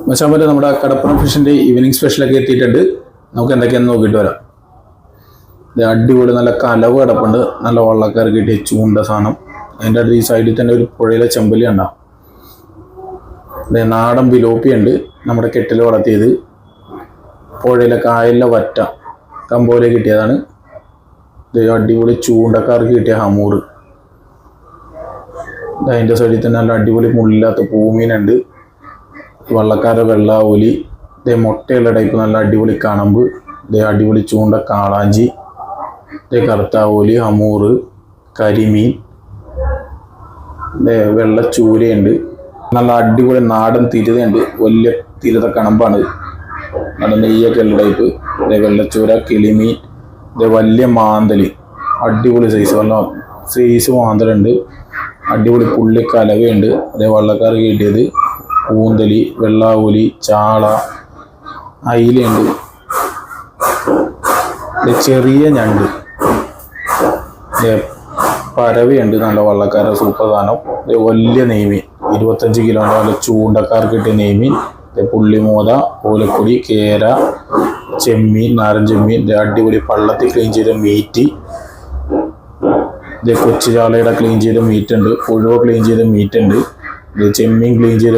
മച്ചാമ്പല് നമ്മുടെ കടപ്പുറം ഫിഷിൻ്റെ ഈവനിങ് സ്പെഷ്യലൊക്കെ എത്തിയിട്ടുണ്ട്. നമുക്ക് എന്തൊക്കെയാണെന്ന് നോക്കിയിട്ട് വരാം. ഇത് അടിപൊളി നല്ല കലവ് കിടപ്പുണ്ട്, നല്ല വള്ളക്കാർ കിട്ടിയ ചൂണ്ട സാധനം. അതിൻ്റെ അടുത്ത് ഈ സൈഡിൽ തന്നെ ഒരു പുഴയിലെ ചെമ്പല്ലി ഉണ്ടാവും. നാടൻ ബിലോപ്പിയുണ്ട്, നമ്മുടെ കെട്ടിൽ വളർത്തിയത്. പുഴയിലെ കായലിലെ വറ്റ കമ്പോലെ കിട്ടിയതാണ്. ഇത് അടിപൊളി ചൂണ്ടക്കാർക്ക് കിട്ടിയ ഹമൂറ്. അതിൻ്റെ സൈഡിൽ തന്നെ നല്ല അടിപൊളി മുള്ളില്ലാത്ത പൂമീനുണ്ട്. വള്ളക്കാരുടെ വെള്ളാവൂലി, ഇതേ മുട്ടയുള്ള ടൈപ്പ് നല്ല അടിപൊളി കണമ്പ്, ഇതേ അടിപൊളി ചൂണ്ട കാളാഞ്ചി, ഇതേ കറുത്താവൂലി, ഹമൂറ്, കരിമീൻ, ഇതേ വെള്ളച്ചൂരയുണ്ട്. നല്ല അടിപൊളി നാടൻ തിരുതയുണ്ട്, വലിയ തിരുത കണമ്പാണ്, നല്ല നെയ്യൊക്കെ ഉള്ള ടൈപ്പ്. ഇതേ വെള്ളച്ചൂര, കിളിമീൻ, ഇതേ വലിയ മാന്തല്, അടിപൊളി സൈസ്, നല്ല സൈസ് മാന്തലുണ്ട്. അടിപൊളി പുള്ളി കലവയുണ്ട്. അതേ വള്ളക്കാർ കിട്ടിയത് കൂന്തലി, വെള്ളാവൂലി, ചാള, അയിലുണ്ട്, ചെറിയ ഞണ്ട്, പരവയുണ്ട്, നല്ല വള്ളക്കാരുടെ സൂപ്പർ സാധനം. വലിയ നെയ്മീൻ 25 കിലോൻ്റെ നല്ല ചൂണ്ടക്കാർക്ക് കിട്ടിയ നെയ്മീൻ. പുള്ളിമോത, ഓലക്കൊടി, കേര, ചെമ്മീൻ, നാരൻ ചെമ്മീൻ, അടിപൊളി പള്ളത്തിൽ ക്ലീൻ ചെയ്ത മീറ്റ്, കൊച്ചു ചാളയുടെ ക്ലീൻ ചെയ്ത മീറ്റ് ഉണ്ട്, പുഴുവ ക്ലീൻ ചെയ്ത മീറ്റ് ഉണ്ട്, ചെമ്മീൻ ക്ലീൻ ചെയ്ത